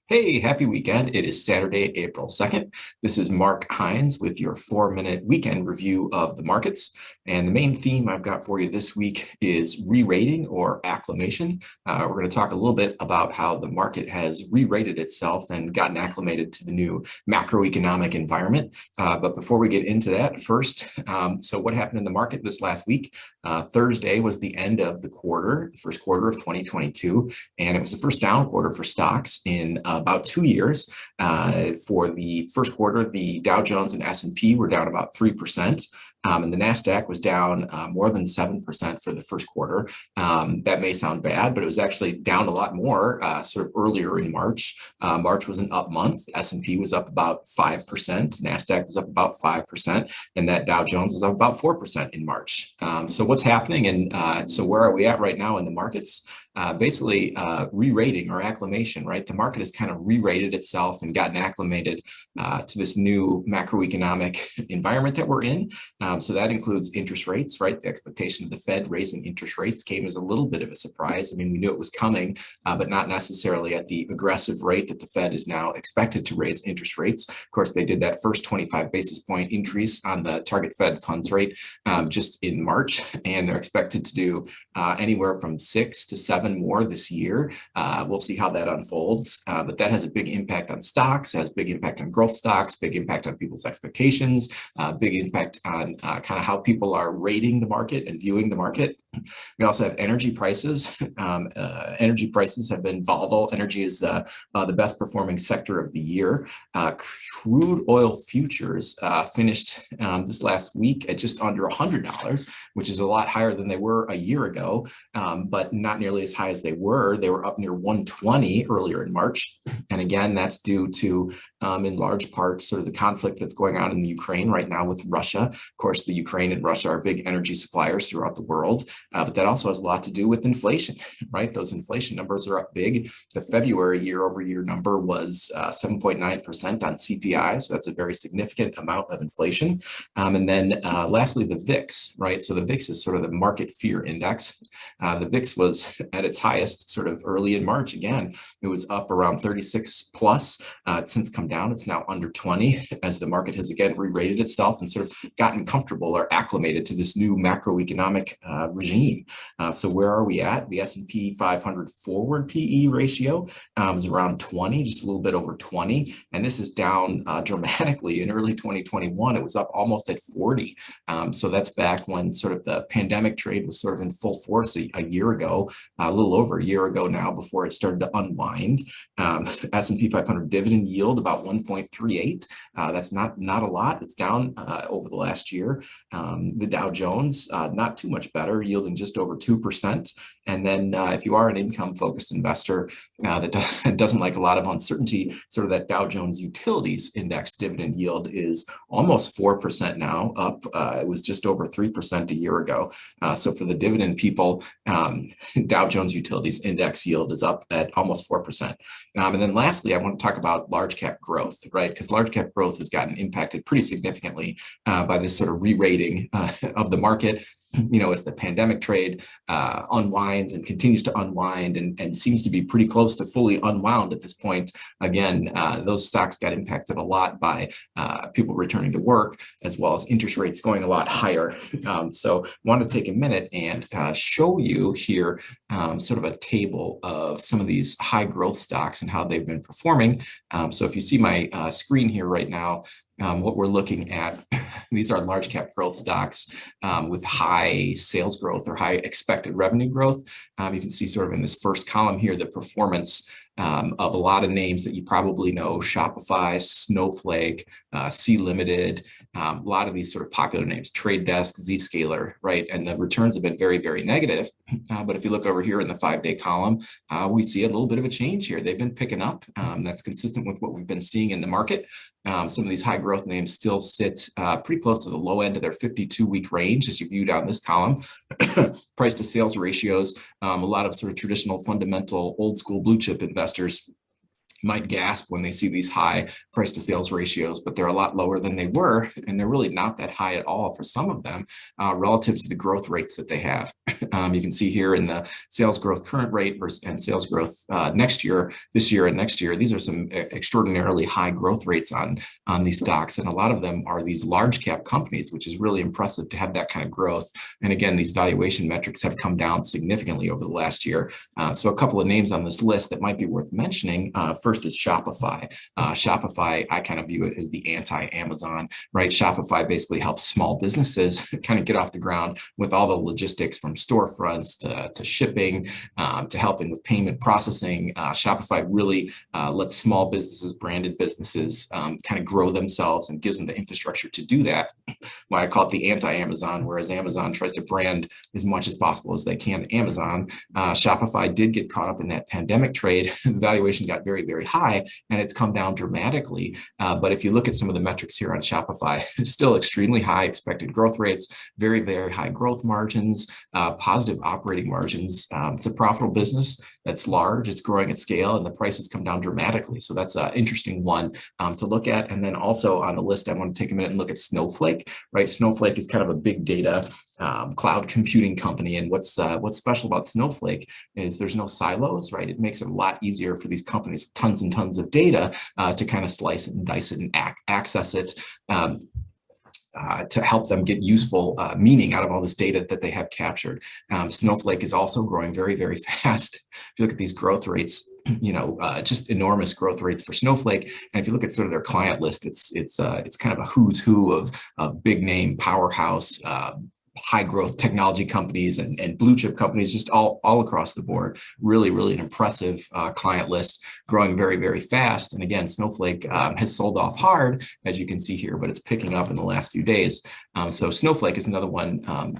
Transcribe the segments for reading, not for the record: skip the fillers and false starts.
Hey, happy weekend. It is Saturday, April 2nd. This is Mark Hines with your 4-minute weekend review of the markets. And the main theme I've got for you this week is re-rating or acclimation. We're going to talk a little bit about how the market has re-rated itself and gotten acclimated to the new macroeconomic environment. But before we get into that, first, so what happened in the market this last week? Thursday was the end of the quarter, the first quarter of 2022, and it was the first down quarter for stocks in about 2 years. For the first quarter, the Dow Jones and S&P were down about 3%. And the NASDAQ was down more than 7% for the first quarter. That may sound bad, but it was actually down a lot more sort of earlier in March. March was an up month. S&P was up about 5%. NASDAQ was up about 5%. And that Dow Jones was up about 4% in March. So what's happening? And so where are we at right now in the markets? Basically re-rating or acclimation, right? The market has kind of re-rated itself and gotten acclimated to this new macroeconomic environment that we're in. So that includes interest rates, right? The expectation of the Fed raising interest rates came as a little bit of a surprise. I mean, we knew it was coming, but not necessarily at the aggressive rate that the Fed is now expected to raise interest rates. Of course, they did that first 25 basis point increase on the target Fed funds rate just in March, and they're expected to do anywhere from 6 to 7 more this year. We'll see how that unfolds, but that has a big impact on stocks, has big impact on growth stocks, big impact on people's expectations, big impact on kind of how people are rating the market and viewing the market. We also have energy prices. Energy prices have been volatile. Energy is the best performing sector of the year. Crude oil futures finished this last week at just under $100, which is a lot higher than they were a year ago, but not nearly as high as they were. They were up near 120 earlier in March. And again, that's due to, in large part, sort of the conflict that's going on in the Ukraine right now with Russia. Of course, the Ukraine and Russia are big energy suppliers throughout the world, but that also has a lot to do with inflation, right? Those inflation numbers are up big. The February year-over-year number was 7.9% on CPI, so that's a very significant amount of inflation. And then lastly, the VIX, right? So the VIX is sort of the market fear index. The VIX was at its highest sort of early in March. Again, it was up around 36 plus. It's since come down. It's now under 20 as the market has again re-rated itself and sort of gotten comfortable or acclimated to this new macroeconomic regime. So where are we at? The S&P 500 forward PE ratio is around 20, just a little bit over 20. And this is down dramatically. In early 2021, it was up almost at 40. So that's back when sort of the pandemic trade was sort of in full force a year ago, a little over a year ago now, before it started to unwind. S&P 500 dividend yield about 1.38. That's not a lot. It's down over the last year. The Dow Jones, not too much better, yielding just over 2%. And then if you are an income-focused investor that doesn't like a lot of uncertainty, sort of that Dow Jones Utilities Index dividend yield is almost 4% now, up. It was just over 3% a year ago. So for the dividend people, Dow Jones Utilities Index yield is up at almost 4%. And then lastly, I want to talk about large cap growth, right? Because large cap growth has gotten impacted pretty significantly by this sort of re-rating of the market. You know, as the pandemic trade unwinds and continues to unwind and seems to be pretty close to fully unwound at this point, again, those stocks got impacted a lot by people returning to work, as well as interest rates going a lot higher. So I want to take a minute and show you here sort of a table of some of these high growth stocks and how they've been performing. So if you see my screen here right now, what we're looking at, these are large cap growth stocks with high sales growth or high expected revenue growth. You can see sort of in this first column here, the performance of a lot of names that you probably know: Shopify, Snowflake, C Limited, a lot of these sort of popular names, Trade Desk, Zscaler, right? And the returns have been very, very negative. But if you look over here in the 5-day column, we see a little bit of a change here. They've been picking up. That's consistent with what we've been seeing in the market. Some of these high growth names still sit pretty close to the low end of their 52-week range, as you view down this column. Price to sales ratios, a lot of sort of traditional fundamental old school blue chip investors might gasp when they see these high price to sales ratios, but they're a lot lower than they were, and they're really not that high at all for some of them relative to the growth rates that they have. You can see here in the sales growth current rate versus and sales growth this year and next year, these are some extraordinarily high growth rates on these stocks, and a lot of them are these large cap companies, which is really impressive to have that kind of growth. And again, these valuation metrics have come down significantly over the last year. So a couple of names on this list that might be worth mentioning. First is Shopify. Shopify, I kind of view it as the anti-Amazon, right? Shopify basically helps small businesses kind of get off the ground with all the logistics from storefronts to shipping, to helping with payment processing. Shopify really lets small businesses, branded businesses kind of grow themselves and gives them the infrastructure to do that. Why I call it the anti-Amazon, whereas Amazon tries to brand as much as possible as they can Amazon. Shopify did get caught up in that pandemic trade. The valuation got very, very high, and it's come down dramatically. But if you look at some of the metrics here on Shopify, it's still extremely high expected growth rates, very, very high growth margins, positive operating margins. It's a profitable business that's large, it's growing at scale, and the prices come down dramatically. So that's an interesting one to look at. And then also on the list, I want to take a minute and look at Snowflake, right? Snowflake is kind of a big data cloud computing company. And what's special about Snowflake is there's no silos, right? It makes it a lot easier for these companies with tons and tons of data to kind of slice it and dice it and access it. To help them get useful meaning out of all this data that they have captured. Snowflake is also growing very, very fast. If you look at these growth rates, just enormous growth rates for Snowflake. And if you look at sort of their client list, it's kind of a who's who of big name powerhouse high growth technology companies and blue chip companies, just all across the board. Really, really an impressive client list, growing very, very fast. And again, Snowflake has sold off hard, as you can see here, but it's picking up in the last few days. So Snowflake is another one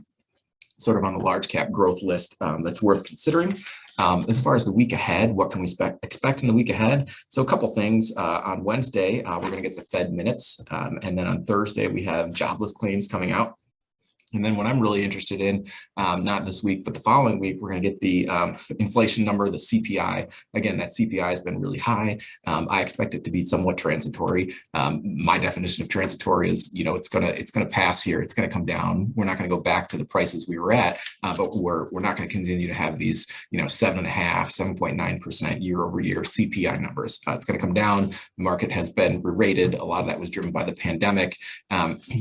sort of on the large cap growth list that's worth considering. As far as the week ahead, what can we expect in the week ahead? So a couple things. On Wednesday, we're going to get the Fed minutes. And then on Thursday, we have jobless claims coming out. And then what I'm really interested in, not this week, but the following week, we're going to get the inflation number, the CPI. Again, that CPI has been really high. I expect it to be somewhat transitory. My definition of transitory is, it's going to pass here. It's going to come down. We're not going to go back to the prices we were at, but we're not going to continue to have these, 7.5%, 7.9% year over year CPI numbers. It's going to come down. The market has been re-rated. A lot of that was driven by the pandemic.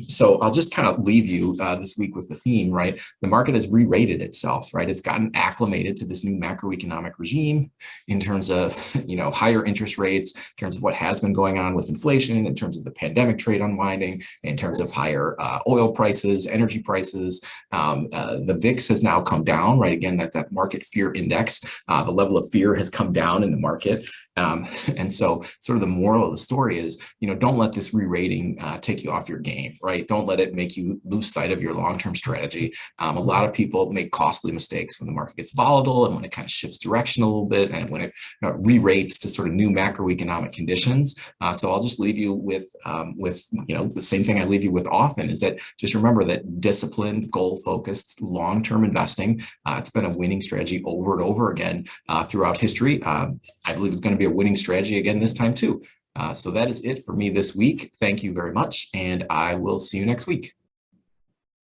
So I'll just kind of leave you this week with the theme, right? The market has re-rated itself, right? It's gotten acclimated to this new macroeconomic regime in terms of, higher interest rates, in terms of what has been going on with inflation, in terms of the pandemic trade unwinding, in terms of higher oil prices, energy prices. The VIX has now come down, right? Again, that market fear index, the level of fear has come down in the market. And so sort of the moral of the story is, don't let this re-rating take you off your game, right? Don't let it make you lose sight of your long-term strategy. A lot of people make costly mistakes when the market gets volatile and when it kind of shifts direction a little bit and when it re-rates to sort of new macroeconomic conditions. So I'll just leave you with the same thing I leave you with often is that just remember that disciplined, goal-focused, long-term investing, it's been a winning strategy over and over again throughout history. I believe it's going to be a winning strategy again this time too. So that is it for me this week. Thank you very much, and I will see you next week.